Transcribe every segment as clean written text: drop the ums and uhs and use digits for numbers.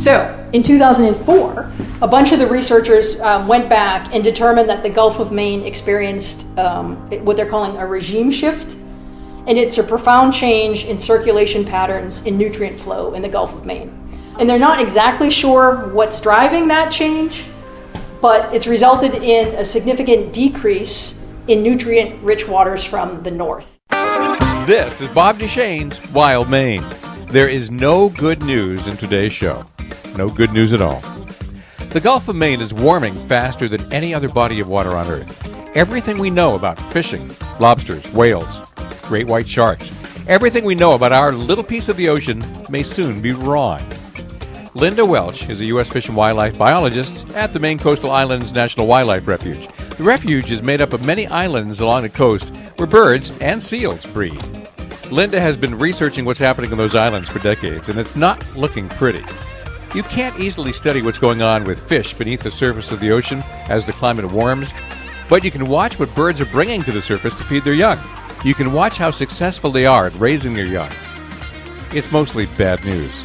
So, in 2004, a bunch of the researchers went back and determined that the Gulf of Maine experienced what they're calling a regime shift, and it's a profound change in circulation patterns and nutrient flow in the Gulf of Maine. And they're not exactly sure what's driving that change, but it's resulted in a significant decrease in nutrient-rich waters from the north. This is Bob Duchesne's Wild Maine. There is no good news in today's show. No good news at all. The Gulf of Maine is warming faster than any other body of water on Earth. Everything we know about fishing, lobsters, whales, great white sharks, everything we know about our little piece of the ocean may soon be wrong. Linda Welch is a U.S. Fish and Wildlife biologist at the Maine Coastal Islands National Wildlife Refuge. The refuge is made up of many islands along the coast where birds and seals breed. Linda has been researching what's happening on those islands for decades, and it's not looking pretty. You can't easily study what's going on with fish beneath the surface of the ocean as the climate warms, but you can watch what birds are bringing to the surface to feed their young. You can watch how successful they are at raising their young. It's mostly bad news.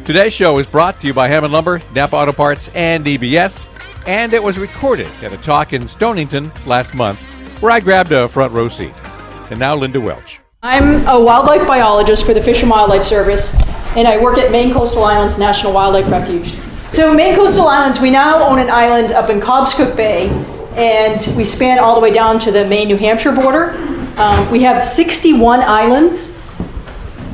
Today's show is brought to you by Hammond Lumber, Napa Auto Parts, and EBS, and it was recorded at a talk in Stonington last month where I grabbed a front row seat. And now Linda Welch. I'm a wildlife biologist for the Fish and Wildlife Service, and I work at Maine Coastal Islands National Wildlife Refuge. So Maine Coastal Islands, we now own an island up in Cobscook Bay, and we span all the way down to the Maine-New Hampshire border. We have 61 islands.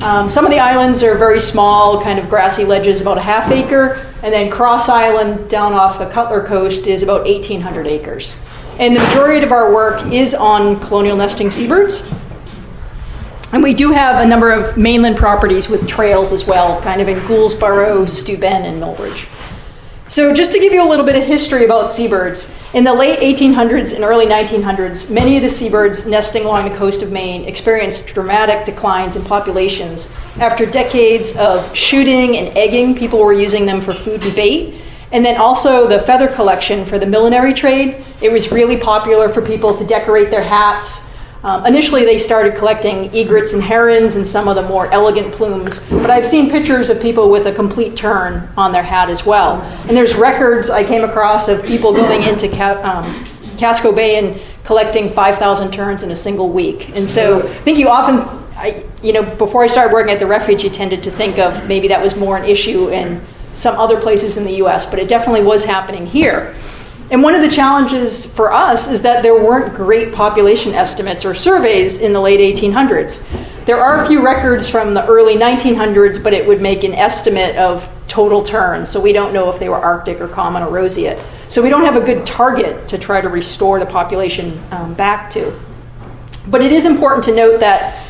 Some of the islands are very small, kind of grassy ledges, about a half acre, and then Cross Island down off the Cutler Coast is about 1,800 acres. And the majority of our work is on colonial nesting seabirds. And we do have a number of mainland properties with trails as well, kind of in Gouldsboro, Steuben, and Millbridge. So just to give you a little bit of history about seabirds, in the late 1800s and early 1900s, many of the seabirds nesting along the coast of Maine experienced dramatic declines in populations. After decades of shooting and egging, people were using them for food and bait. And then also the feather collection for the millinery trade. It was really popular for people to decorate their hats. Initially, they started collecting egrets and herons and some of the more elegant plumes, but I've seen pictures of people with a complete tern on their hat as well. And there's records I came across of people going into Casco Bay and collecting 5,000 terns in a single week. And so I think you often, before I started working at the refuge, you tended to think of maybe that was more an issue in some other places in the U.S., but it definitely was happening here. And one of the challenges for us is that there weren't great population estimates or surveys in the late 1800s. There are a few records from the early 1900s, but it would make an estimate of total terns. So we don't know if they were Arctic or common or roseate. So we don't have a good target to try to restore the population back to. But it is important to note that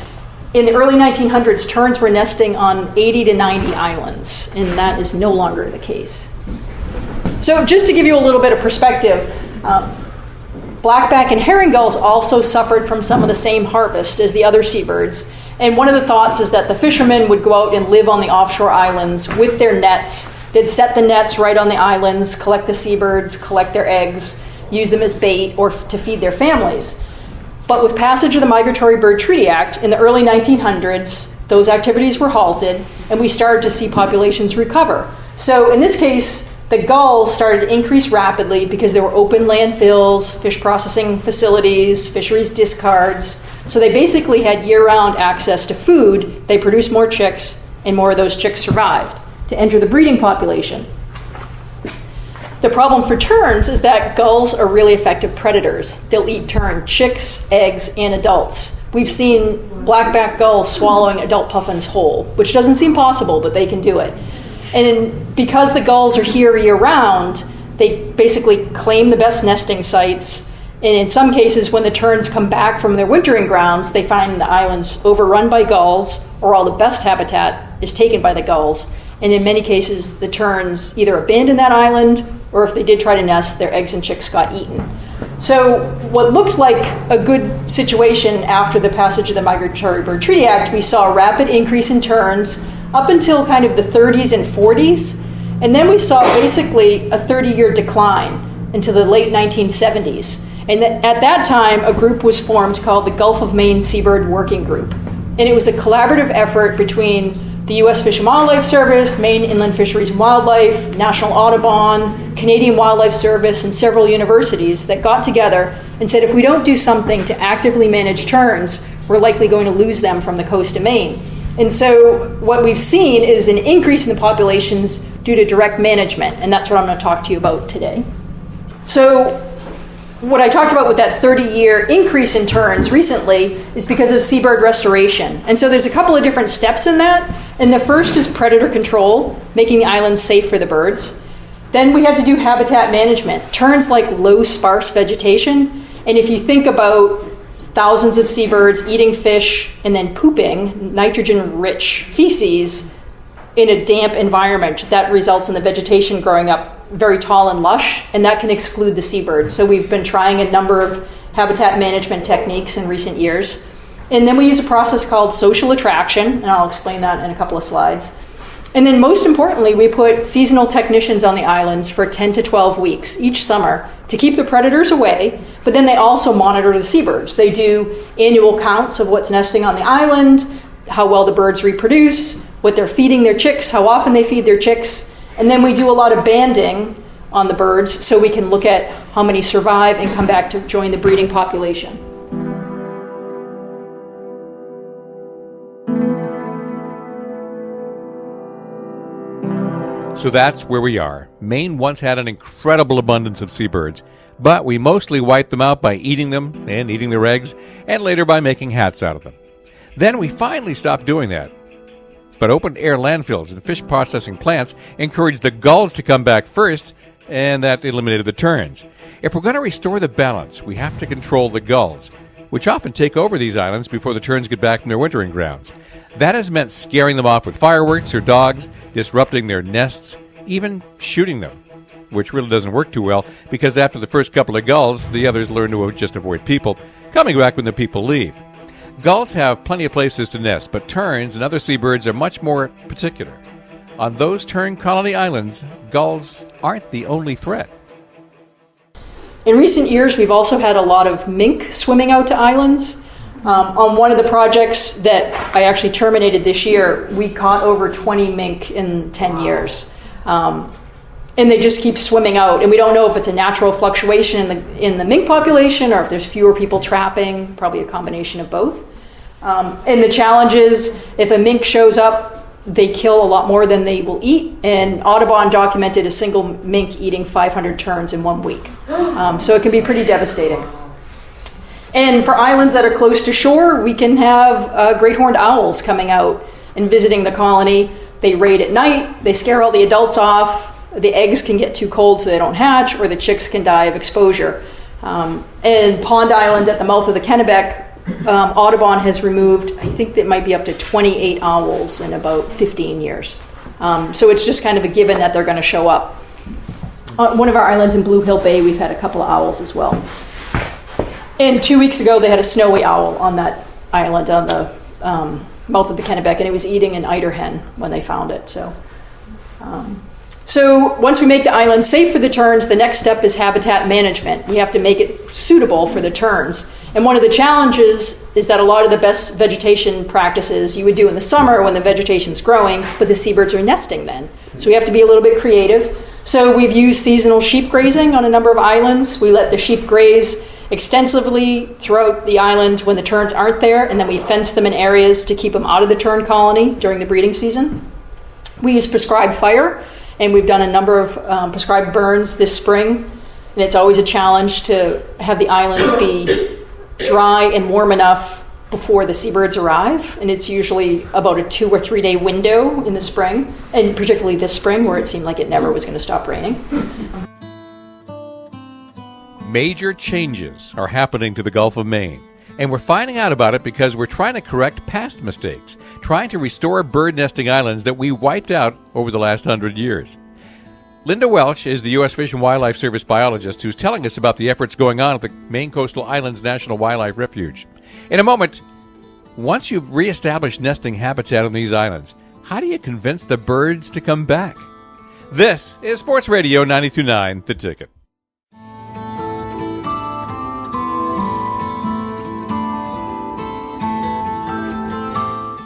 in the early 1900s, terns were nesting on 80 to 90 islands, and that is no longer the case. So just to give you a little bit of perspective, blackback and herring gulls also suffered from some of the same harvest as the other seabirds. And one of the thoughts is that the fishermen would go out and live on the offshore islands with their nets. They'd set the nets right on the islands, collect the seabirds, collect their eggs, use them as bait or to feed their families. But with passage of the Migratory Bird Treaty Act in the early 1900s, those activities were halted and we started to see populations recover. So in this case, the gulls started to increase rapidly because there were open landfills, fish processing facilities, fisheries discards. So they basically had year-round access to food. They produced more chicks, and more of those chicks survived to enter the breeding population. The problem for terns is that gulls are really effective predators. They'll eat tern chicks, eggs, and adults. We've seen blackback gulls swallowing adult puffins whole, which doesn't seem possible, but they can do it. And because the gulls are here year-round, they basically claim the best nesting sites. And in some cases, when the terns come back from their wintering grounds, they find the islands overrun by gulls, or all the best habitat is taken by the gulls. And in many cases, the terns either abandon that island, or if they did try to nest, their eggs and chicks got eaten. So what looked like a good situation after the passage of the Migratory Bird Treaty Act, we saw a rapid increase in terns up until kind of the 30s and 40s. And then we saw basically a 30-year decline into the late 1970s. And at that time, a group was formed called the Gulf of Maine Seabird Working Group. And it was a collaborative effort between the U.S. Fish and Wildlife Service, Maine Inland Fisheries and Wildlife, National Audubon, Canadian Wildlife Service, and several universities that got together and said if we don't do something to actively manage terns, we're likely going to lose them from the coast of Maine. And so what we've seen is an increase in the populations due to direct management, and that's what I'm going to talk to you about today. So what I talked about with that 30-year increase in terns recently is because of seabird restoration. And so there's a couple of different steps in that. And the first is predator control, making the islands safe for the birds. Then we have to do habitat management. Terns like low, sparse vegetation. And if you think about thousands of seabirds eating fish and then pooping nitrogen-rich feces in a damp environment, that results in the vegetation growing up very tall and lush, and that can exclude the seabirds. So we've been trying a number of habitat management techniques in recent years. And then we use a process called social attraction, and I'll explain that in a couple of slides. And then most importantly, we put seasonal technicians on the islands for 10 to 12 weeks each summer to keep the predators away, but then they also monitor the seabirds. They do annual counts of what's nesting on the island, how well the birds reproduce, what they're feeding their chicks, how often they feed their chicks, and then we do a lot of banding on the birds so we can look at how many survive and come back to join the breeding population. So that's where we are. Maine once had an incredible abundance of seabirds, but we mostly wiped them out by eating them and eating their eggs, and later by making hats out of them. Then we finally stopped doing that. But open-air landfills and fish processing plants encouraged the gulls to come back first, and that eliminated the terns. If we're going to restore the balance, we have to control the gulls, which often take over these islands before the terns get back from their wintering grounds. That has meant scaring them off with fireworks or dogs, disrupting their nests, even shooting them, which really doesn't work too well because after the first couple of gulls, the others learn to just avoid people, coming back when the people leave. Gulls have plenty of places to nest, but terns and other seabirds are much more particular. On those tern colony islands, gulls aren't the only threat. In recent years, we've also had a lot of mink swimming out to islands. On one of the projects that I actually terminated this year, we caught over 20 mink in 10 years. And they just keep swimming out. And we don't know if it's a natural fluctuation in the mink population or if there's fewer people trapping, probably a combination of both. And the challenge is if a mink shows up, they kill a lot more than they will eat. And Audubon documented a single mink eating 500 terns in 1 week. So it can be pretty devastating. And for islands that are close to shore, we can have great horned owls coming out and visiting the colony. They raid at night, they scare all the adults off, the eggs can get too cold so they don't hatch, or the chicks can die of exposure. And Pond Island at the mouth of the Kennebec, Audubon has removed, I think it might be up to 28 owls in about 15 years. So it's just kind of a given that they're going to show up. On one of our islands in Blue Hill Bay, we've had a couple of owls as well. And 2 weeks ago, they had a snowy owl on that island on the mouth of the Kennebec, and it was eating an eider hen when they found it. So once we make the island safe for the terns, the next step is habitat management. We have to make it suitable for the terns. And one of the challenges is that a lot of the best vegetation practices you would do in the summer when the vegetation's growing, but the seabirds are nesting then. So we have to be a little bit creative. So we've used seasonal sheep grazing on a number of islands. We let the sheep graze extensively throughout the island when the terns aren't there, and then we fence them in areas to keep them out of the tern colony during the breeding season. We use prescribed fire, and we've done a number of prescribed burns this spring, and it's always a challenge to have the islands be dry and warm enough before the seabirds arrive, and it's usually about a 2 or 3 day window in the spring, and particularly this spring where it seemed like it never was going to stop raining. Major changes are happening to the Gulf of Maine, and we're finding out about it because we're trying to correct past mistakes, trying to restore bird nesting islands that we wiped out over the last 100 years. Linda Welch is the U.S. Fish and Wildlife Service biologist who's telling us about the efforts going on at the Maine Coastal Islands National Wildlife Refuge. In a moment, once you've reestablished nesting habitat on these islands, how do you convince the birds to come back? This is Sports Radio 92.9, The Ticket.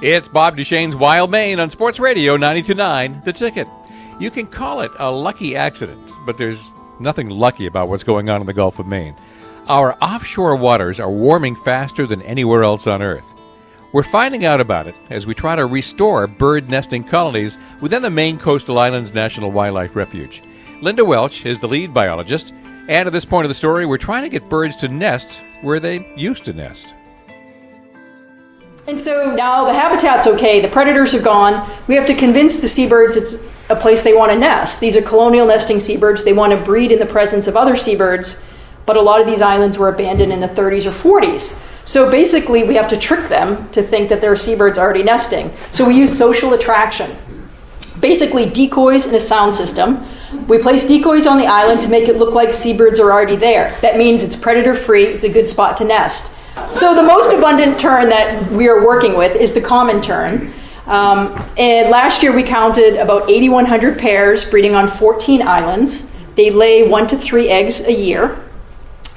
It's Bob Duchesne's Wild Maine on Sports Radio 92.9 The Ticket. You can call it a lucky accident, but there's nothing lucky about what's going on in the Gulf of Maine. Our offshore waters are warming faster than anywhere else on Earth. We're finding out about it as we try to restore bird nesting colonies within the Maine Coastal Islands National Wildlife Refuge. Linda Welch is the lead biologist, and at this point of the story, we're trying to get birds to nest where they used to nest. And so now the habitat's okay, the predators are gone. We have to convince the seabirds it's a place they want to nest. These are colonial nesting seabirds. They want to breed in the presence of other seabirds, but a lot of these islands were abandoned in the 30s or 40s. So basically, we have to trick them to think that there are seabirds already nesting. So we use social attraction. Basically, decoys and a sound system. We place decoys on the island to make it look like seabirds are already there. That means it's predator-free. It's a good spot to nest. So the most abundant tern that we are working with is the common tern. And last year we counted about 8,100 pairs breeding on 14 islands. They lay 1 to 3 eggs a year.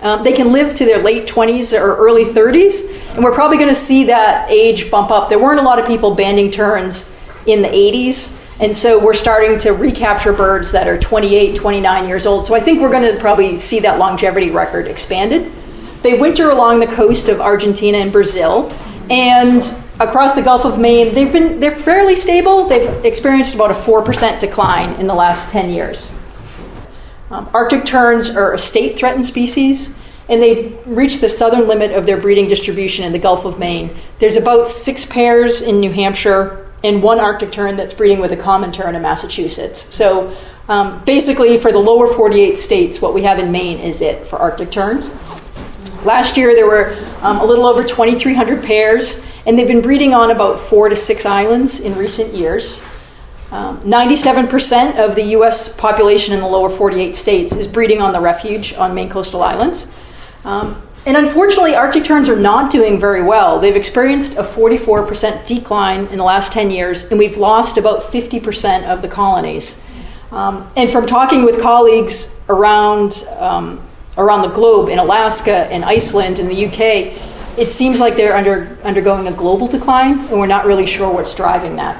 They can live to their late 20s or early 30s, and we're probably going to see that age bump up. There weren't a lot of people banding terns in the 80s, and so we're starting to recapture birds that are 28, 29 years old. So I think we're going to probably see that longevity record expanded. They winter along the coast of Argentina and Brazil, and across the Gulf of Maine, they're fairly stable. They've experienced about a 4% decline in the last 10 years. Arctic terns are a state-threatened species, and they reach the southern limit of their breeding distribution in the Gulf of Maine. There's about 6 pairs in New Hampshire and 1 Arctic tern that's breeding with a common tern in Massachusetts. So basically, for the lower 48 states, what we have in Maine is it for Arctic terns. Last year, there were a little over 2,300 pairs, and they've been breeding on about 4 to 6 islands in recent years. 97% of the U.S. population in the lower 48 states is breeding on the refuge on Maine coastal islands. And unfortunately, Arctic terns are not doing very well. They've experienced a 44% decline in the last 10 years, and we've lost about 50% of the colonies. And from talking with colleagues around the globe, in Alaska and Iceland and the UK, it seems like they're undergoing a global decline, and we're not really sure what's driving that.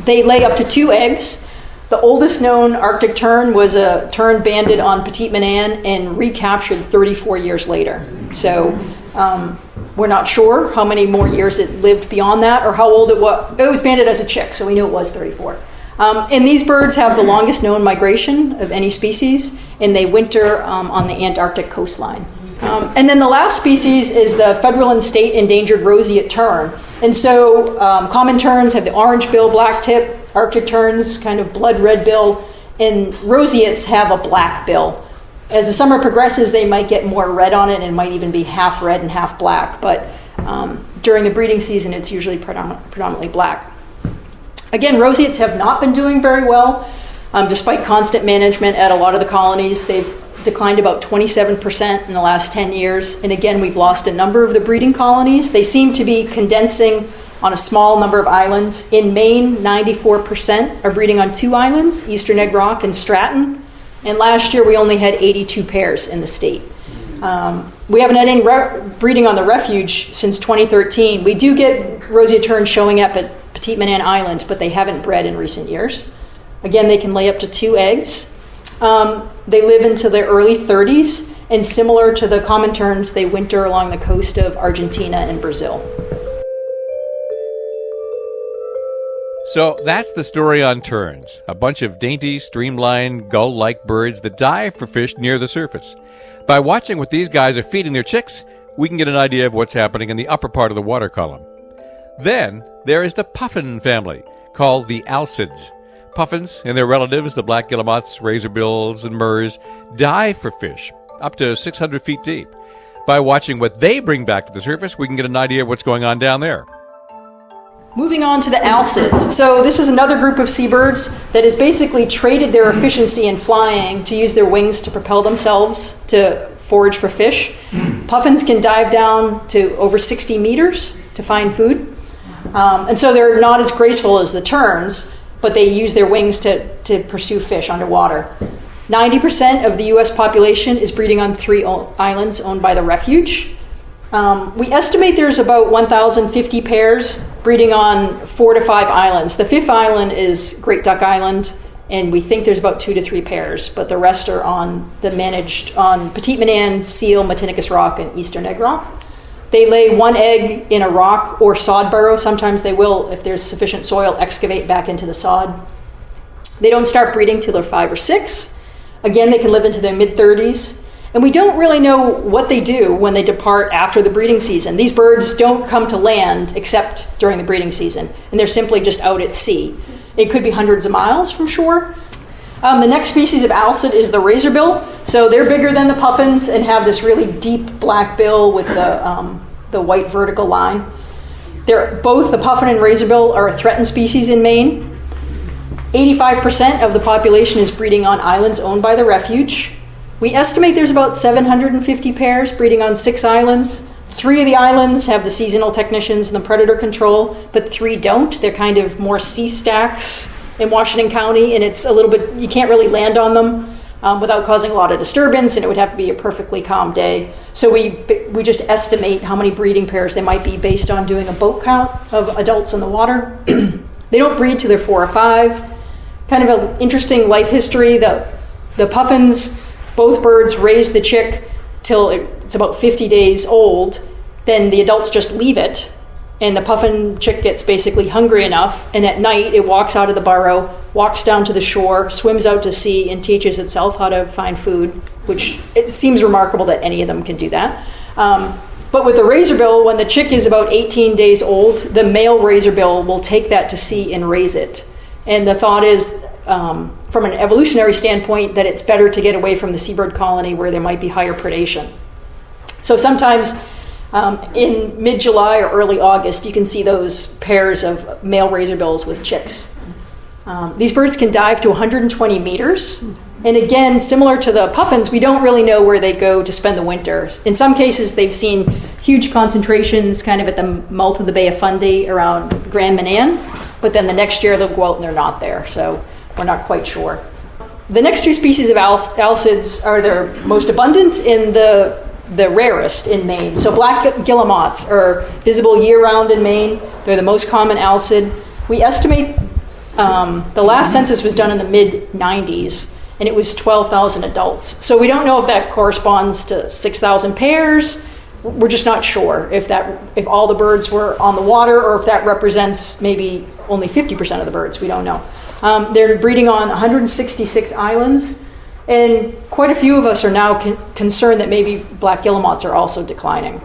They lay up to 2 eggs. The oldest known Arctic tern was a tern banded on Petite Manane and recaptured 34 years later. So we're not sure how many more years it lived beyond that or how old it was. It was banded as a chick, so we knew it was 34. And these birds have the longest known migration of any species, and they winter on the Antarctic coastline. And then the last species is the federal and state endangered roseate tern. And so common terns have the orange bill, black tip, Arctic terns kind of blood red bill, and roseates have a black bill. As the summer progresses, they might get more red on it and might even be half red and half black, but during the breeding season, it's usually predominantly black. Again, roseates have not been doing very well. Despite constant management at a lot of the colonies, they've declined about 27% in the last 10 years. And again, we've lost a number of the breeding colonies. They seem to be condensing on a small number of islands. In Maine, 94% are breeding on 2 islands, Eastern Egg Rock and Stratton. And last year, we only had 82 pairs in the state. We haven't had any breeding on the refuge since 2013. We do get roseate terns showing up at Petite Manane Island, but they haven't bred in recent years. Again, they can lay up to 2 eggs. They live into their early 30s, and similar to the common terns, they winter along the coast of Argentina and Brazil. So that's the story on terns, a bunch of dainty, streamlined, gull-like birds that dive for fish near the surface. By watching what these guys are feeding their chicks, we can get an idea of what's happening in the upper part of the water column. Then there is the puffin family, called the alcids. Puffins and their relatives, the black guillemots, razorbills, and murres, dive for fish up to 600 feet deep. By watching what they bring back to the surface, we can get an idea of what's going on down there. Moving on to the alcids. So this is another group of seabirds that has basically traded their efficiency in flying to use their wings to propel themselves to forage for fish. Puffins can dive down to over 60 meters to find food. And so they're not as graceful as the terns, but they use their wings to pursue fish underwater. 90% of the U.S. population is breeding on 3 islands owned by the refuge. We estimate there's about 1,050 pairs breeding on 4 to 5 islands. The 5th island is Great Duck Island, and we think there's about 2 to 3 pairs, but the rest are on Petite Manan, Seal, Matinicus Rock, and Eastern Egg Rock. They lay 1 egg in a rock or sod burrow. Sometimes they will, if there's sufficient soil, excavate back into the sod. They don't start breeding till they're 5 or 6. Again, they can live into their mid-30s. And we don't really know what they do when they depart after the breeding season. These birds don't come to land except during the breeding season, and they're simply just out at sea. It could be hundreds of miles from shore. The next species of alcid is the razorbill. So they're bigger than the puffins and have this really deep black bill with the white vertical line. Both the puffin and razorbill are a threatened species in Maine. 85% of the population is breeding on islands owned by the refuge. We estimate there's about 750 pairs breeding on 6 islands. 3 of the islands have the seasonal technicians and the predator control, but 3 don't. They're kind of more sea stacks in Washington County, and it's a little bit, you can't really land on them without causing a lot of disturbance, and it would have to be a perfectly calm day. So we just estimate how many breeding pairs there might be based on doing a boat count of adults in the water. They don't breed till they're 4 or 5. Kind of an interesting life history. The puffins, both birds raise the chick till it's about 50 days old. Then the adults just leave it, and the puffin chick gets basically hungry enough, and at night it walks out of the burrow, walks down to the shore, swims out to sea, and teaches itself how to find food, which it seems remarkable that any of them can do that. But with the razorbill, when the chick is about 18 days old, the male razorbill will take that to sea and raise it. And the thought is, from an evolutionary standpoint, that it's better to get away from the seabird colony where there might be higher predation. So sometimes in mid-July or early August, you can see those pairs of male razorbills with chicks. These birds can dive to 120 meters. And again, similar to the puffins, we don't really know where they go to spend the winter. In some cases, they've seen huge concentrations kind of at the mouth of the Bay of Fundy around Grand Manan. But then the next year they'll go out and they're not there, so we're not quite sure. The next 2 species of alcids are the most abundant and the rarest in Maine. So black guillemots are visible year-round in Maine. They're the most common alcid. We estimate the last census was done in the mid-90s, and it was 12,000 adults. So we don't know if that corresponds to 6,000 pairs. We're just not sure if all the birds were on the water or if that represents maybe only 50% of the birds. We don't know. They're breeding on 166 islands, and quite a few of us are now concerned that maybe black guillemots are also declining.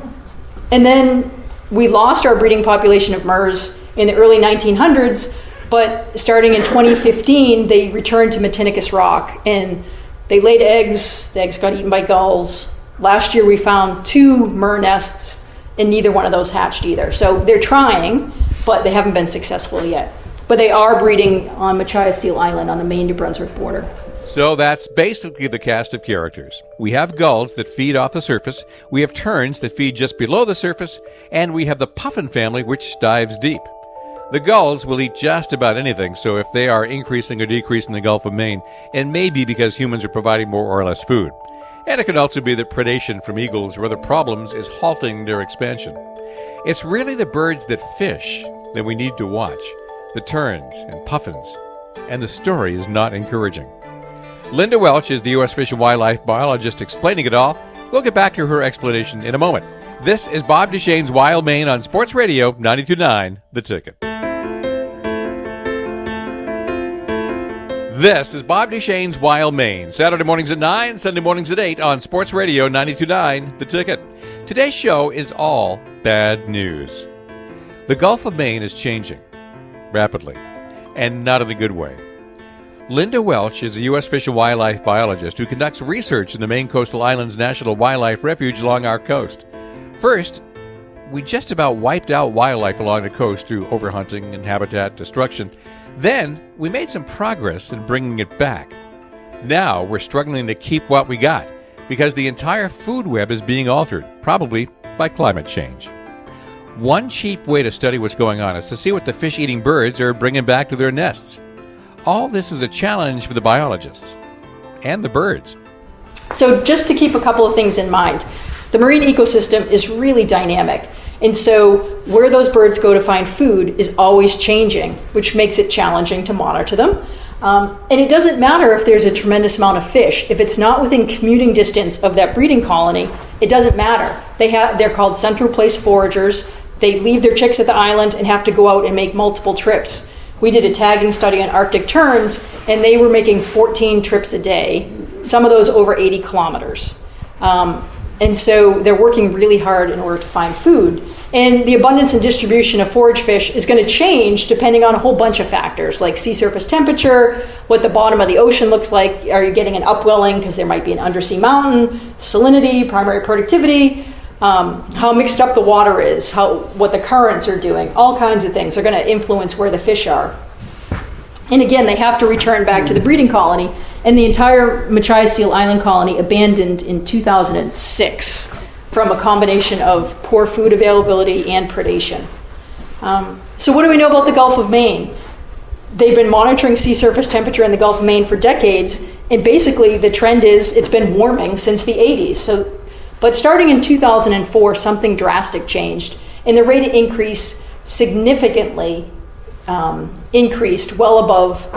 And then we lost our breeding population of murres in the early 1900s, but starting in 2015, they returned to Matinicus Rock, and they laid eggs. The eggs got eaten by gulls. Last year we found 2 murre nests, and neither one of those hatched either. So they're trying, but they haven't been successful yet. But they are breeding on Machias Seal Island on the Maine-New Brunswick border. So that's basically the cast of characters. We have gulls that feed off the surface, we have terns that feed just below the surface, and we have the puffin family, which dives deep. The gulls will eat just about anything, so if they are increasing or decreasing the Gulf of Maine, it may be because humans are providing more or less food. And it could also be that predation from eagles or other problems is halting their expansion. It's really the birds that fish that we need to watch, the terns and puffins, and the story is not encouraging. Linda Welch is the U.S. Fish and Wildlife biologist explaining it all. We'll get back to her explanation in a moment. This is Bob Duchesne's Wild Maine on Sports Radio 92.9 The Ticket. This is Bob Duchesne's Wild Maine, Saturday mornings at 9, Sunday mornings at 8 on Sports Radio 92.9 The Ticket. Today's show is all bad news. The Gulf of Maine is changing rapidly, and not in a good way. Linda Welch is a U.S. Fish and Wildlife biologist who conducts research in the Maine Coastal Islands National Wildlife Refuge along our coast. First, we just about wiped out wildlife along the coast through overhunting and habitat destruction. Then, we made some progress in bringing it back. Now, we're struggling to keep what we got because the entire food web is being altered, probably by climate change. One cheap way to study what's going on is to see what the fish-eating birds are bringing back to their nests. All this is a challenge for the biologists and the birds. So just to keep a couple of things in mind, The marine ecosystem is really dynamic. And so where those birds go to find food is always changing, which makes it challenging to monitor them. And it doesn't matter if there's a tremendous amount of fish. If it's not within commuting distance of that breeding colony, it doesn't matter. They're called central place foragers. They leave their chicks at the island and have to go out and make multiple trips. We did a tagging study on Arctic terns, and they were making 14 trips a day, some of those over 80 kilometers. And so they're working really hard in order to find food. And the abundance and distribution of forage fish is going to change depending on a whole bunch of factors, like sea surface temperature, what the bottom of the ocean looks like. Are you getting an upwelling because there might be an undersea mountain, salinity, primary productivity, how mixed up the water is, what the currents are doing. All kinds of things are going to influence where the fish are. And again, they have to return back to the breeding colony. And the entire Machias Seal Island colony abandoned in 2006 from a combination of poor food availability and predation. So what do we know about the Gulf of Maine? They've been monitoring sea surface temperature in the Gulf of Maine for decades, and basically the trend is it's been warming since the 80s. But starting in 2004, something drastic changed, and the rate of increase significantly increased well above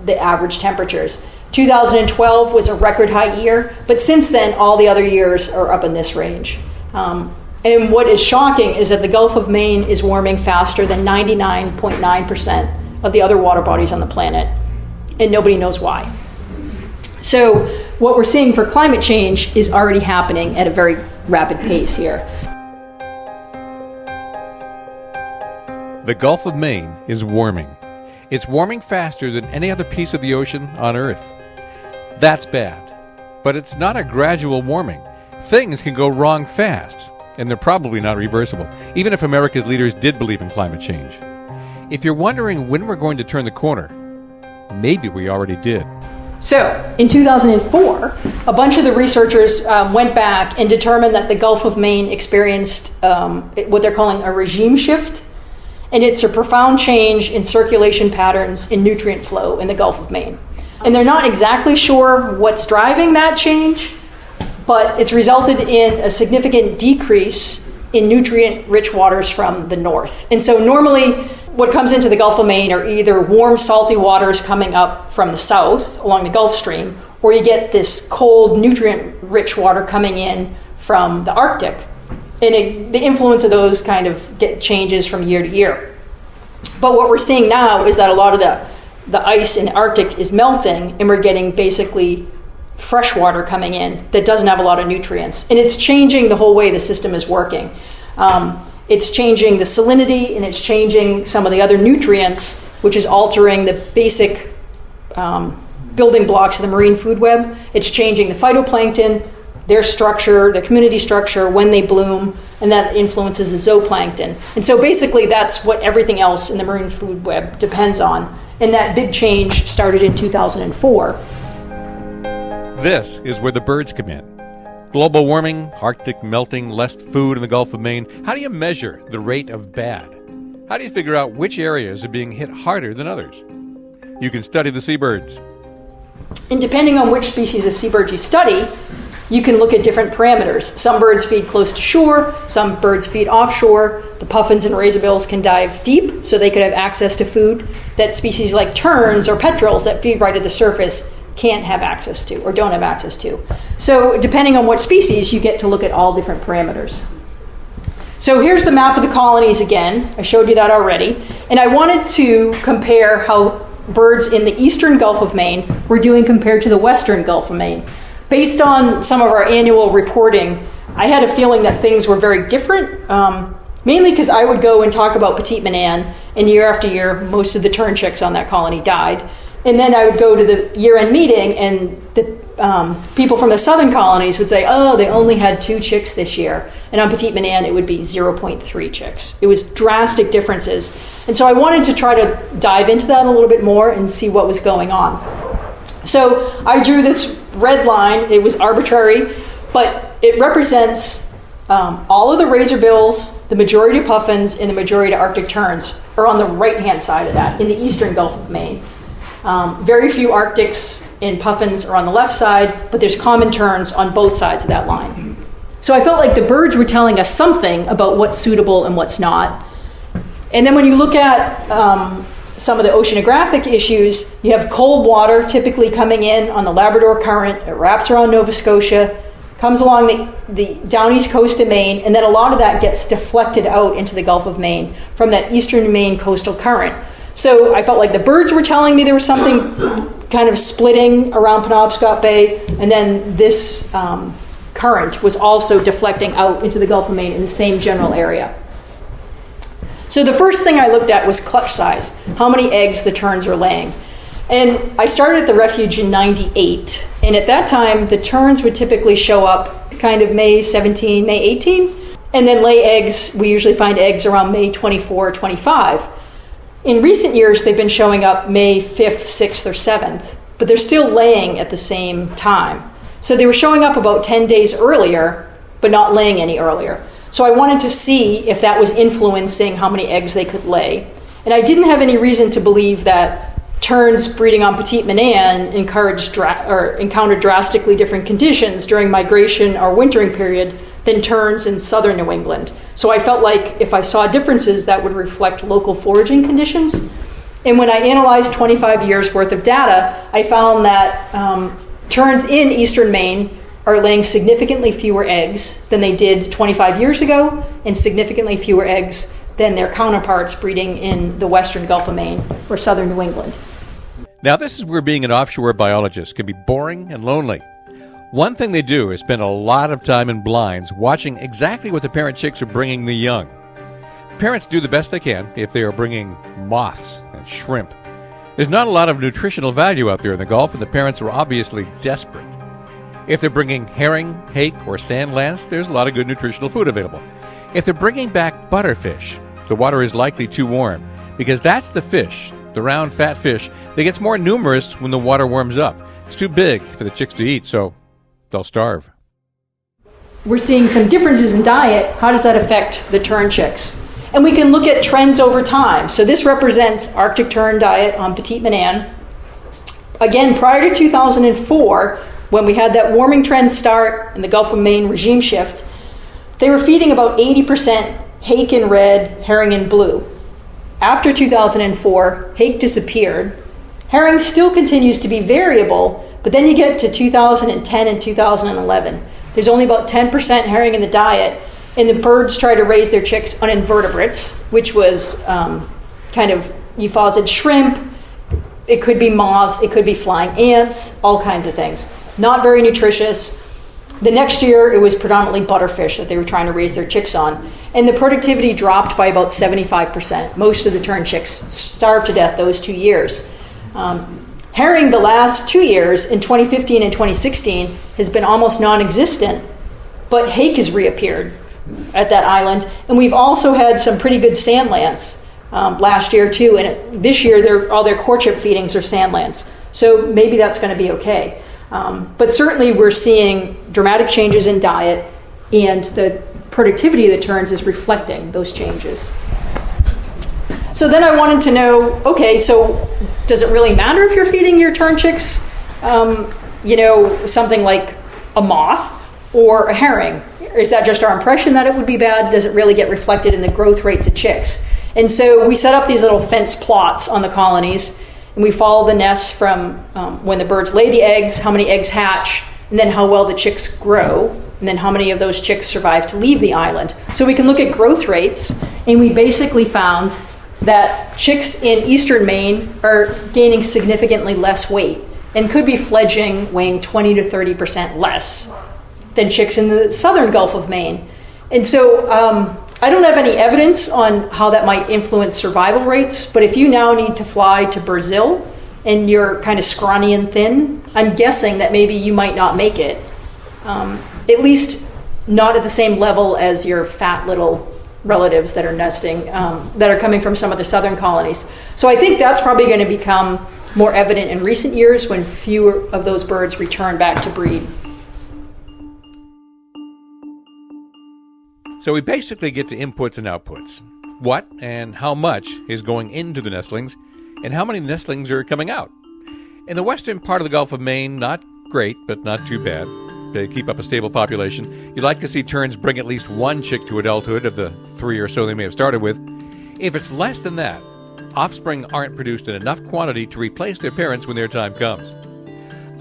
the average temperatures. 2012 was a record high year, but since then, all the other years are up in this range. And what is shocking is that the Gulf of Maine is warming faster than 99.9% of the other water bodies on the planet, and nobody knows why. So what we're seeing for climate change is already happening at a very rapid pace here. The Gulf of Maine is warming. It's warming faster than any other piece of the ocean on Earth. That's bad. But it's not a gradual warming. Things can go wrong fast, and they're probably not reversible, even if America's leaders did believe in climate change. If you're wondering when we're going to turn the corner, maybe we already did. So, in 2004, a bunch of the researchers went back and determined that the Gulf of Maine experienced what they're calling a regime shift, and it's a profound change in circulation patterns and nutrient flow in the Gulf of Maine. And they're not exactly sure what's driving that change, but it's resulted in a significant decrease in nutrient-rich waters from the north. And so normally what comes into the Gulf of Maine are either warm, salty waters coming up from the south along the Gulf Stream, or you get this cold, nutrient-rich water coming in from the Arctic. And the influence of those kind of changes from year to year. But what we're seeing now is that a lot of the ice in the Arctic is melting, and we're getting basically fresh water coming in that doesn't have a lot of nutrients. And it's changing the whole way the system is working. It's changing the salinity, and it's changing some of the other nutrients, which is altering the basic building blocks of the marine food web. It's changing the phytoplankton, their structure, their community structure, when they bloom, and that influences the zooplankton. And so basically that's what everything else in the marine food web depends on. And that big change started in 2004. This is where the birds come in. Global warming, Arctic melting, less food in the Gulf of Maine. How do you measure the rate of bad? How do you figure out which areas are being hit harder than others? You can study the seabirds. And depending on which species of seabird you study, you can look at different parameters. Some birds feed close to shore, some birds feed offshore. The puffins and razorbills can dive deep, so they could have access to food that species like terns or petrels that feed right at the surface can't have access to or don't have access to. So depending on what species, you get to look at all different parameters. So here's the map of the colonies again. I showed you that already. And I wanted to compare how birds in the eastern Gulf of Maine were doing compared to the western Gulf of Maine. Based on some of our annual reporting, I had a feeling that things were very different, mainly because I would go and talk about Petite Manane, and year after year, most of the tern chicks on that colony died. And then I would go to the year-end meeting, and the people from the southern colonies would say, oh, they only had 2 chicks this year. And on Petite Manane, it would be 0.3 chicks. It was drastic differences. And so I wanted to try to dive into that a little bit more and see what was going on. So I drew this red line. It was arbitrary, but it represents all of the razorbills, the majority of puffins, and the majority of Arctic terns are on the right-hand side of that in the eastern Gulf of Maine. Very few Arctics and puffins are on the left side, but there's common terns on both sides of that line. So I felt like the birds were telling us something about what's suitable and what's not. And then when you look at some of the oceanographic issues, you have cold water typically coming in on the Labrador Current. It wraps around Nova Scotia, comes along the down east coast of Maine, and then a lot of that gets deflected out into the Gulf of Maine from that eastern Maine coastal current. So I felt like the birds were telling me there was something kind of splitting around Penobscot Bay, and then this current was also deflecting out into the Gulf of Maine in the same general area. So the first thing I looked at was clutch size, how many eggs the terns are laying. And I started at the refuge in 98, and at that time the terns would typically show up kind of May 17, May 18, and then lay eggs. We usually find eggs around May 24, 25. In recent years they've been showing up May 5th, 6th, or 7th, but they're still laying at the same time. So they were showing up about 10 days earlier, but not laying any earlier. So I wanted to see if that was influencing how many eggs they could lay. And I didn't have any reason to believe that terns breeding on Petite Manan encountered drastically different conditions during migration or wintering period than terns in southern New England. So I felt like if I saw differences, that would reflect local foraging conditions. And when I analyzed 25 years worth of data, I found that terns in eastern Maine are laying significantly fewer eggs than they did 25 years ago, and significantly fewer eggs than their counterparts breeding in the western Gulf of Maine or southern New England. Now, this is where being an offshore biologist can be boring and lonely. One thing they do is spend a lot of time in blinds watching exactly what the parent chicks are bringing the young. The parents do the best they can if they are bringing moths and shrimp. There's not a lot of nutritional value out there in the Gulf, and the parents are obviously desperate. If they're bringing herring, hake, or sand lance, there's a lot of good nutritional food available. If they're bringing back butterfish, the water is likely too warm, because that's the fish, the round, fat fish, that gets more numerous when the water warms up. It's too big for the chicks to eat, so they'll starve. We're seeing some differences in diet. How does that affect the tern chicks? And we can look at trends over time. So this represents Arctic tern diet on Petite Manan. Again, prior to 2004, when we had that warming trend start and the Gulf of Maine regime shift, they were feeding about 80% hake in red, herring in blue. After 2004, hake disappeared. Herring still continues to be variable, but then you get to 2010 and 2011. There's only about 10% herring in the diet, and the birds try to raise their chicks on invertebrates, which was kind of euphausid shrimp. It could be moths, it could be flying ants, all kinds of things. Not very nutritious. The next year, it was predominantly butterfish that they were trying to raise their chicks on. And the productivity dropped by about 75%. Most of the tern chicks starved to death those 2 years. Herring, the last 2 years, in 2015 and 2016, has been almost non-existent. But hake has reappeared at that island. And we've also had some pretty good sand lance last year, too. And this year, all their courtship feedings are sand lance. So maybe that's going to be okay. But certainly we're seeing dramatic changes in diet, and the productivity of the terns is reflecting those changes. So then I wanted to know, okay, so does it really matter if you're feeding your tern chicks, something like a moth or a herring? Is that just our impression that it would be bad? Does it really get reflected in the growth rates of chicks? And so we set up these little fence plots on the colonies, and we follow the nests from when the birds lay the eggs, how many eggs hatch, and then how well the chicks grow, and then how many of those chicks survive to leave the island. So we can look at growth rates, and we basically found that chicks in eastern Maine are gaining significantly less weight and could be fledging weighing 20 to 30% less than chicks in the southern Gulf of Maine. And so I don't have any evidence on how that might influence survival rates, but if you now need to fly to Brazil and you're kind of scrawny and thin, I'm guessing that maybe you might not make it. At least not at the same level as your fat little relatives that are nesting, that are coming from some of the southern colonies. So I think that's probably going to become more evident in recent years when fewer of those birds return back to breed. So we basically get to inputs and outputs. What and how much is going into the nestlings, and how many nestlings are coming out. In the western part of the Gulf of Maine, not great, but not too bad. to keep up a stable population. You'd like to see terns bring at least one chick to adulthood of the 3 or so they may have started with. If it's less than that, offspring aren't produced in enough quantity to replace their parents when their time comes.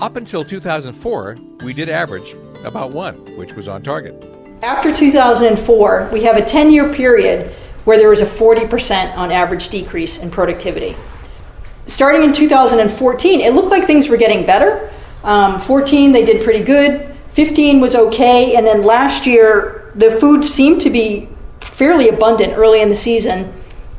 Up until 2004, we did average about one, which was on target. After 2004, we have a 10-year period where there was a 40% on average decrease in productivity. Starting in 2014, it looked like things were getting better. 14, they did pretty good. 15 was okay. And then last year, the food seemed to be fairly abundant early in the season.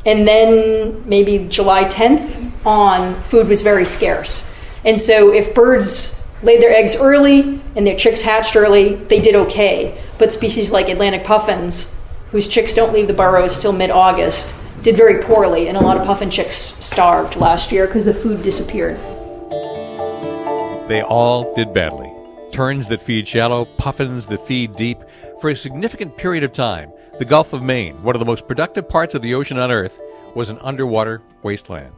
And then maybe July 10th on, food was very scarce. And so if birds laid their eggs early and their chicks hatched early, they did okay. But species like Atlantic puffins, whose chicks don't leave the burrows till mid-August, did very poorly, and a lot of puffin chicks starved last year because the food disappeared. They all did badly. Terns that feed shallow, puffins that feed deep. For a significant period of time, the Gulf of Maine, one of the most productive parts of the ocean on Earth, was an underwater wasteland.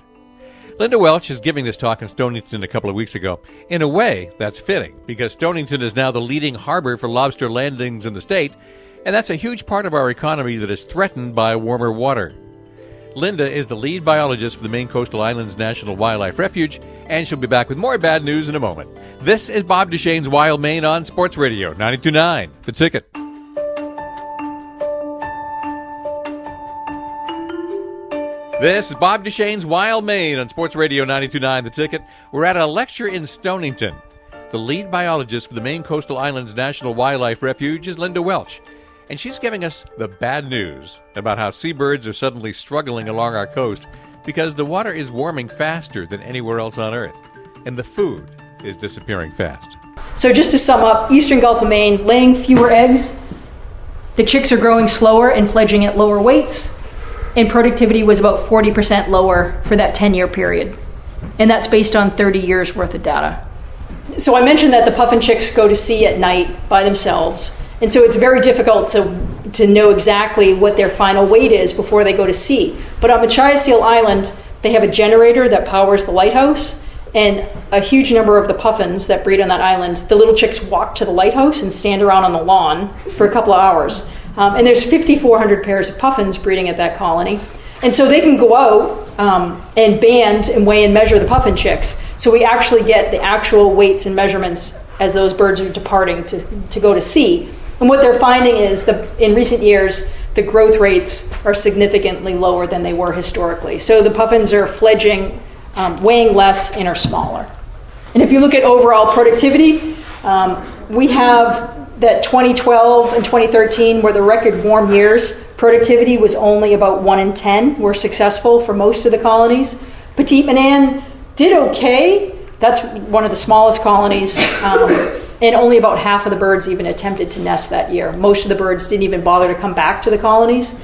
Linda Welch is giving this talk in Stonington a couple of weeks ago. In a way, that's fitting, because Stonington is now the leading harbor for lobster landings in the state, and that's a huge part of our economy that is threatened by warmer water. Linda is the lead biologist for the Maine Coastal Islands National Wildlife Refuge, and she'll be back with more bad news in a moment. This is Bob Duchesne's Wild Maine on Sports Radio 92.9, The Ticket. This is Bob Duchesne's Wild Maine on Sports Radio 92.9, The Ticket. We're at a lecture in Stonington. The lead biologist for the Maine Coastal Islands National Wildlife Refuge is Linda Welch. And she's giving us the bad news about how seabirds are suddenly struggling along our coast because the water is warming faster than anywhere else on Earth, and the food is disappearing fast. So just to sum up, eastern Gulf of Maine, laying fewer eggs, the chicks are growing slower and fledging at lower weights, and productivity was about 40% lower for that 10-year period. And that's based on 30 years worth of data. So I mentioned that the puffin chicks go to sea at night by themselves. And so it's very difficult to know exactly what their final weight is before they go to sea. But on Machiaseal Island, they have a generator that powers the lighthouse, and a huge number of the puffins that breed on that island, the little chicks walk to the lighthouse and stand around on the lawn for a couple of hours. And there's 5,400 pairs of puffins breeding at that colony. And so they can go out and band and weigh and measure the puffin chicks. So we actually get the actual weights and measurements as those birds are departing to go to sea. And what they're finding is that in recent years, the growth rates are significantly lower than they were historically. So the puffins are fledging, weighing less, and are smaller. And if you look at overall productivity, we have that 2012 and 2013 were the record warm years. Productivity was only about 1 in 10 were successful for most of the colonies. Petite Manan did okay. That's one of the smallest colonies. And only about half of the birds even attempted to nest that year. Most of the birds didn't even bother to come back to the colonies.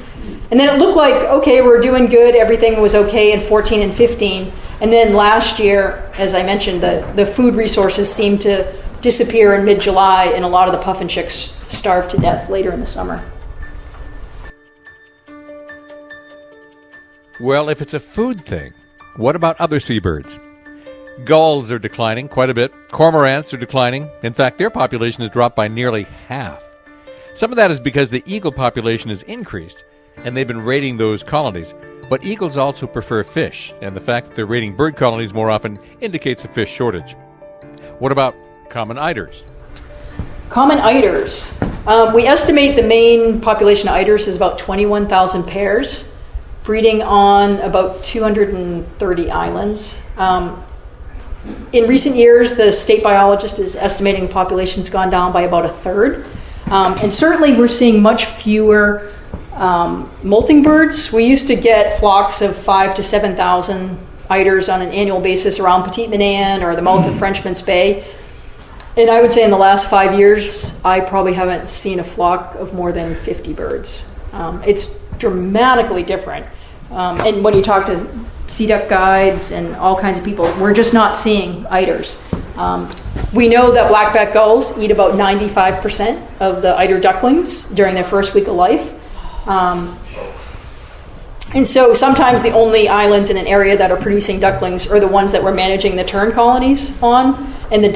And then it looked like, okay, we're doing good. Everything was okay in 14 and 15. And then last year, as I mentioned, the food resources seemed to disappear in mid-July, and a lot of the puffin chicks starved to death later in the summer. Well, if it's a food thing, what about other seabirds? Gulls are declining quite a bit. Cormorants are declining. In fact, their population has dropped by nearly half. Some of that is because the eagle population has increased, and they've been raiding those colonies. But eagles also prefer fish, and the fact that they're raiding bird colonies more often indicates a fish shortage. What about common eiders? Common eiders. We estimate the Maine population of eiders is about 21,000 pairs, breeding on about 230 islands. In recent years, the state biologist is estimating the population's gone down by about a third. And certainly we're seeing much fewer molting birds. We used to get flocks of 5,000 to 7,000 eiders on an annual basis around Petite Manan or the mouth of Frenchman's Bay. And I would say in the last 5 years, I probably haven't seen a flock of more than 50 birds. It's dramatically different. And when you talk to sea duck guides and all kinds of people, we're just not seeing eiders. We know that blackback gulls eat about 95% of the eider ducklings during their first week of life. And so sometimes the only islands in an area that are producing ducklings are the ones that we're managing the tern colonies on. And the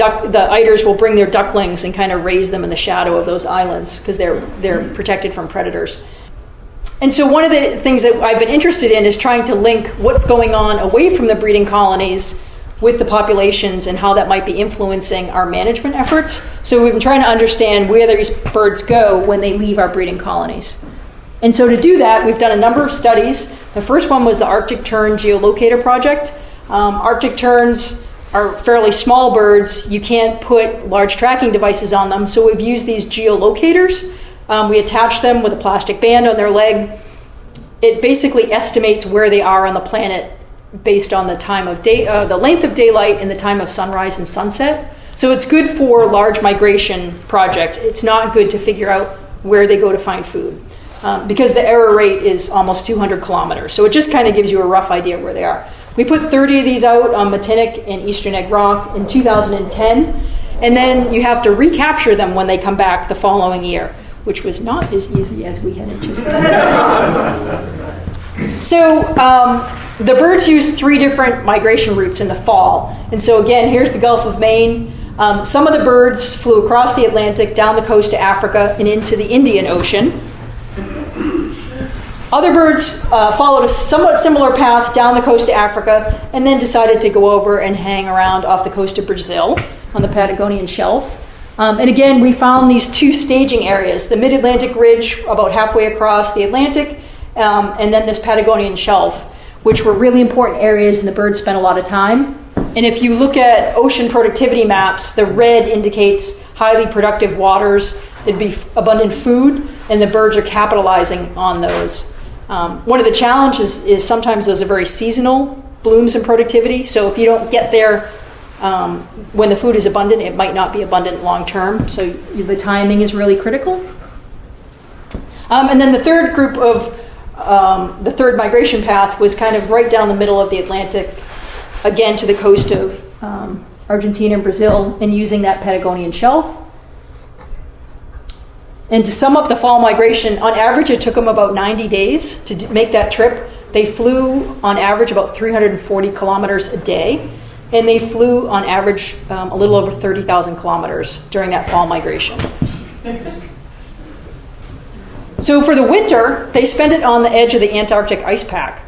eiders will bring their ducklings and kind of raise them in the shadow of those islands because they're protected from predators. And so one of the things that I've been interested in is trying to link what's going on away from the breeding colonies with the populations and how that might be influencing our management efforts. So we've been trying to understand where these birds go when they leave our breeding colonies. And so to do that, we've done a number of studies. The first one was the Arctic Tern Geolocator Project. Arctic terns are fairly small birds. You can't put large tracking devices on them, so we've used these geolocators. We attach them with a plastic band on their leg. It basically estimates where they are on the planet based on the time of day, the length of daylight and the time of sunrise and sunset. So it's good for large migration projects. It's not good to figure out where they go to find food. Because the error rate is almost 200 kilometers. So it just kind of gives you a rough idea of where they are. We put 30 of these out on Matinic and Eastern Egg Rock in 2010, and then you have to recapture them when they come back the following year, which was not as easy as we had anticipated. So the birds use 3 different migration routes in the fall. And so again, here's the Gulf of Maine. Some of the birds flew across the Atlantic, down the coast to Africa, and into the Indian Ocean. Other birds followed a somewhat similar path down the coast of Africa and then decided to go over and hang around off the coast of Brazil on the Patagonian shelf. And again, we found these 2 staging areas, the Mid-Atlantic Ridge about halfway across the Atlantic, and then this Patagonian shelf, which were really important areas and the birds spent a lot of time. And if you look at ocean productivity maps, the red indicates highly productive waters. There'd be abundant food, and the birds are capitalizing on those. One of the challenges is sometimes those are very seasonal blooms in productivity. So if you don't get there when the food is abundant, it might not be abundant long term. So the timing is really critical. And then the third group of the third migration path was kind of right down the middle of the Atlantic, again to the coast of Argentina and Brazil, and using that Patagonian shelf. And to sum up the fall migration, on average, it took them about 90 days to make that trip. They flew, on average, about 340 kilometers a day, and they flew, on average, a little over 30,000 kilometers during that fall migration. So for the winter, they spent it on the edge of the Antarctic ice pack.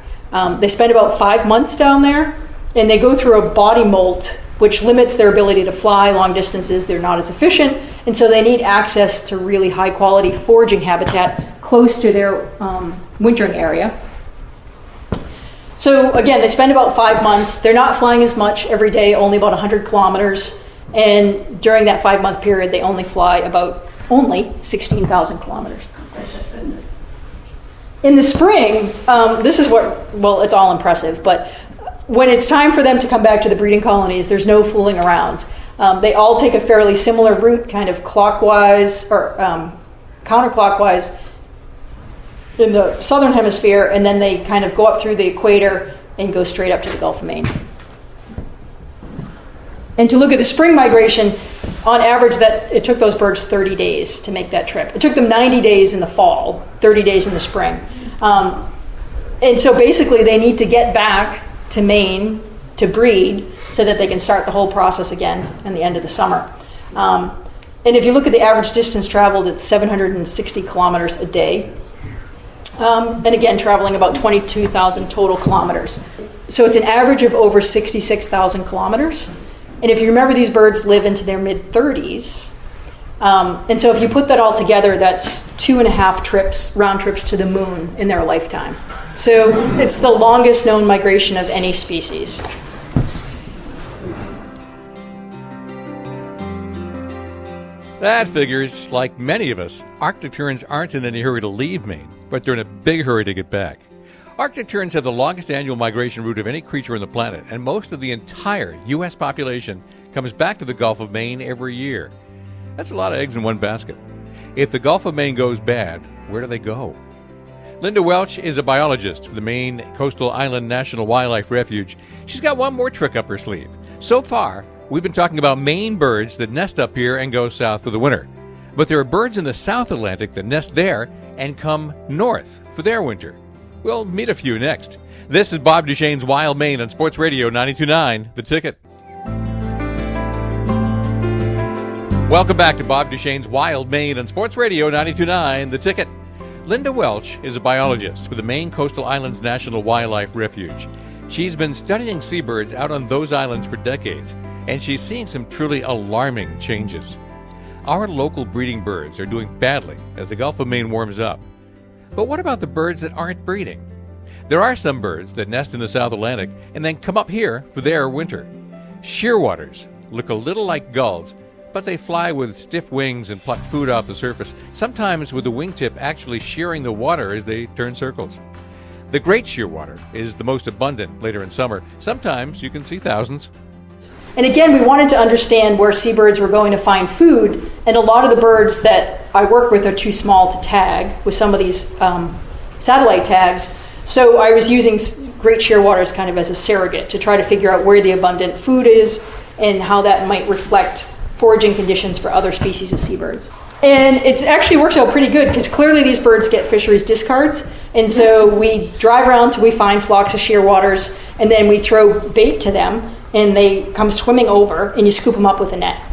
They spent about 5 months down there, and they go through a body molt, which limits their ability to fly long distances. They're not as efficient, and so they need access to really high-quality foraging habitat close to their wintering area. So again, they spend about 5 months. They're not flying as much every day, only about 100 kilometers, and during that 5-month period, they only fly about only 16,000 kilometers. In the spring, this is what, well, it's all impressive, but when it's time for them to come back to the breeding colonies, there's no fooling around. They all take a fairly similar route, kind of clockwise or counterclockwise in the southern hemisphere, and then they kind of go up through the equator and go straight up to the Gulf of Maine. And to look at the spring migration, on average, that it took those birds 30 days to make that trip. It took them 90 days in the fall, 30 days in the spring. And so basically, they need to get back to Maine to breed so that they can start the whole process again in the end of the summer. And if you look at the average distance traveled, it's 760 kilometers a day. And again, traveling about 22,000 total kilometers. So it's an average of over 66,000 kilometers. And if you remember, these birds live into their mid-30s. And so if you put that all together, that's 2.5 round trips to the moon in their lifetime. So it's the longest known migration of any species. That figures. Like many of us, Arctic terns aren't in any hurry to leave Maine, but they're in a big hurry to get back. Arctic terns have the longest annual migration route of any creature on the planet, and most of the entire U.S. population comes back to the Gulf of Maine every year. That's a lot of eggs in one basket. If the Gulf of Maine goes bad, where do they go? Linda Welch is a biologist for the Maine Coastal Island National Wildlife Refuge. She's got one more trick up her sleeve. So far, we've been talking about Maine birds that nest up here and go south for the winter. But there are birds in the South Atlantic that nest there and come north for their winter. We'll meet a few next. This is Bob Duchesne's Wild Maine on Sports Radio 92.9 The Ticket. Welcome back to Bob Duchesne's Wild Maine on Sports Radio 92.9 The Ticket. Linda Welch is a biologist with the Maine Coastal Islands National Wildlife Refuge. She's been studying seabirds out on those islands for decades, and she's seeing some truly alarming changes. Our local breeding birds are doing badly as the Gulf of Maine warms up. But what about the birds that aren't breeding? There are some birds that nest in the South Atlantic and then come up here for their winter. Shearwaters look a little like gulls, but they fly with stiff wings and pluck food off the surface, sometimes with the wingtip actually shearing the water as they turn circles. The great shearwater is the most abundant later in summer. Sometimes you can see thousands. And again, we wanted to understand where seabirds were going to find food, and a lot of the birds that I work with are too small to tag with some of these satellite tags. So I was using great shearwaters kind of as a surrogate to try to figure out where the abundant food is and how that might reflect foraging conditions for other species of seabirds. And it actually works out pretty good because clearly these birds get fisheries discards. And so we drive around till we find flocks of shearwaters, and then we throw bait to them, and they come swimming over, and you scoop them up with a net.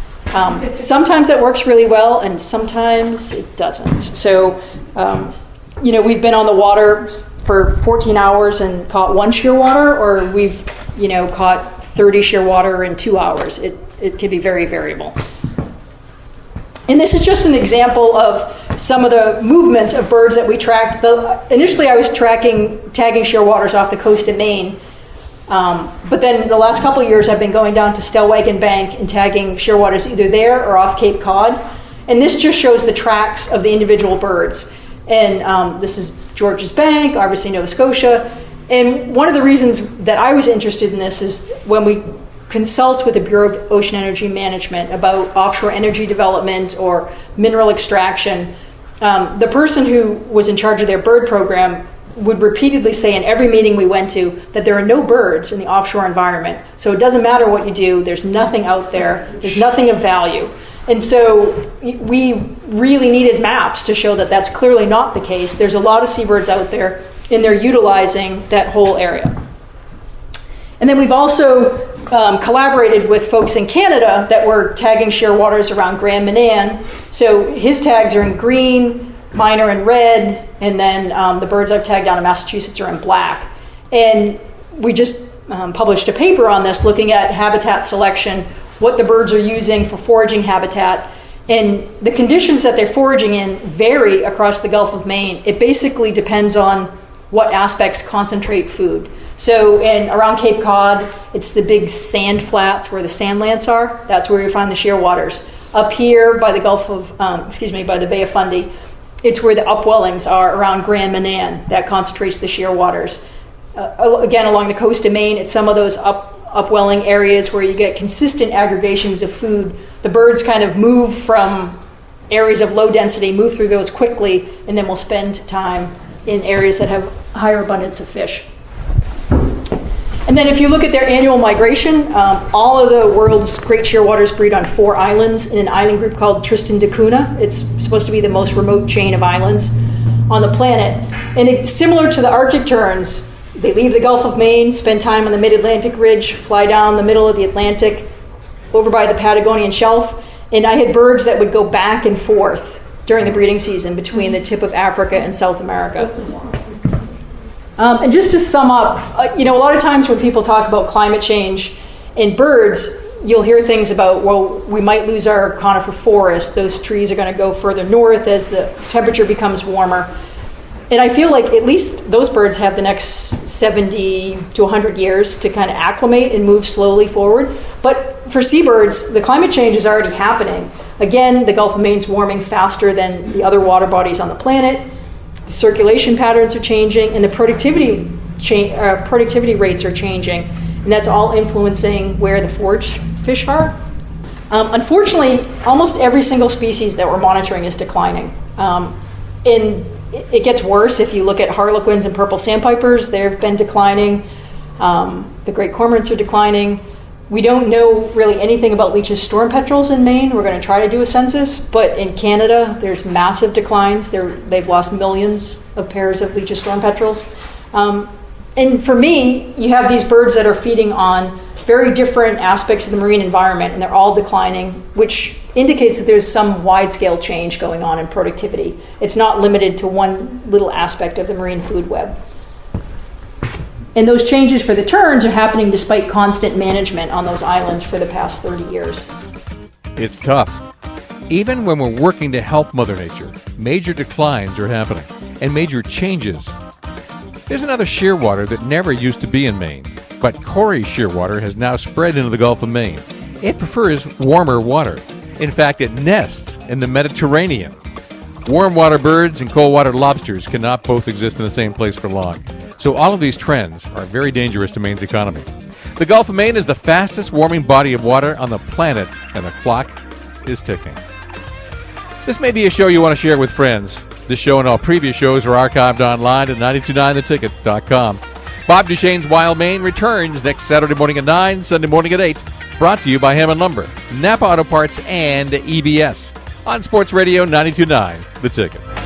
Sometimes that works really well, and sometimes it doesn't. So, we've been on the water for 14 hours and caught one shearwater, or we've, caught 30 shearwater in 2 hours. It can be very variable. And this is just an example of some of the movements of birds that we tracked. Initially, I was tagging shearwaters off the coast of Maine. But then the last couple of years, I've been going down to Stellwagen Bank and tagging shearwaters either there or off Cape Cod. And this just shows the tracks of the individual birds. And this is George's Bank, obviously Nova Scotia. And one of the reasons that I was interested in this is when we consult with the Bureau of Ocean Energy Management about offshore energy development or mineral extraction, the person who was in charge of their bird program would repeatedly say in every meeting we went to that there are no birds in the offshore environment. So it doesn't matter what you do, there's nothing out there, there's nothing of value. And so we really needed maps to show that that's clearly not the case. There's a lot of seabirds out there, and they're utilizing that whole area. And then we've also collaborated with folks in Canada that were tagging shearwaters around Grand Manan. So his tags are in green, mine are in red, and then the birds I've tagged down in Massachusetts are in black. And we just published a paper on this looking at habitat selection, what the birds are using for foraging habitat, and the conditions that they're foraging in vary across the Gulf of Maine. It basically depends on what aspects concentrate food. So around Cape Cod, it's the big sand flats where the sand lance are. That's where you find the shearwaters. Up here by the by the Bay of Fundy, it's where the upwellings are around Grand Manan. That concentrates the shearwaters. Again, along the coast of Maine, it's some of those upwelling areas where you get consistent aggregations of food. The birds kind of move from areas of low density, move through those quickly, and then will spend time in areas that have higher abundance of fish. And then if you look at their annual migration, all of the world's great shearwaters breed on 4 islands in an island group called Tristan da Cunha. It's supposed to be the most remote chain of islands on the planet. And it's similar to the Arctic terns. They leave the Gulf of Maine, spend time on the mid-Atlantic ridge, fly down the middle of the Atlantic, over by the Patagonian shelf. And I had birds that would go back and forth during the breeding season between the tip of Africa and South America. And just to sum up, a lot of times when people talk about climate change in birds, you'll hear things about, well, we might lose our conifer forest. Those trees are going to go further north as the temperature becomes warmer. And I feel like at least those birds have the next 70 to 100 years to kind of acclimate and move slowly forward. But for seabirds, the climate change is already happening. Again, the Gulf of Maine's warming faster than the other water bodies on the planet. The circulation patterns are changing, and the productivity rates are changing. And that's all influencing where the forage fish are. Unfortunately, almost every single species that we're monitoring is declining. And it gets worse if you look at harlequins and purple sandpipers. They've been declining. The great cormorants are declining. We don't know really anything about Leach's storm petrels in Maine. We're going to try to do a census, but in Canada, there's massive declines. They've lost millions of pairs of Leach's storm petrels. And for me, you have these birds that are feeding on very different aspects of the marine environment, and they're all declining, which indicates that there's some wide-scale change going on in productivity. It's not limited to one little aspect of the marine food web. And those changes for the terns are happening despite constant management on those islands for the past 30 years. It's tough. Even when we're working to help Mother Nature, major declines are happening, and major changes. There's another shearwater that never used to be in Maine, but Cory shearwater has now spread into the Gulf of Maine. It prefers warmer water. In fact, it nests in the Mediterranean. Warm water birds and cold water lobsters cannot both exist in the same place for long. So all of these trends are very dangerous to Maine's economy. The Gulf of Maine is the fastest warming body of water on the planet, and the clock is ticking. This may be a show you want to share with friends. This show and all previous shows are archived online at 929theticket.com. Bob Duchesne's Wild Maine returns next Saturday morning at 9, Sunday morning at 8. Brought to you by Hammond Lumber, Napa Auto Parts, and EBS. On Sports Radio 92.9 The Ticket.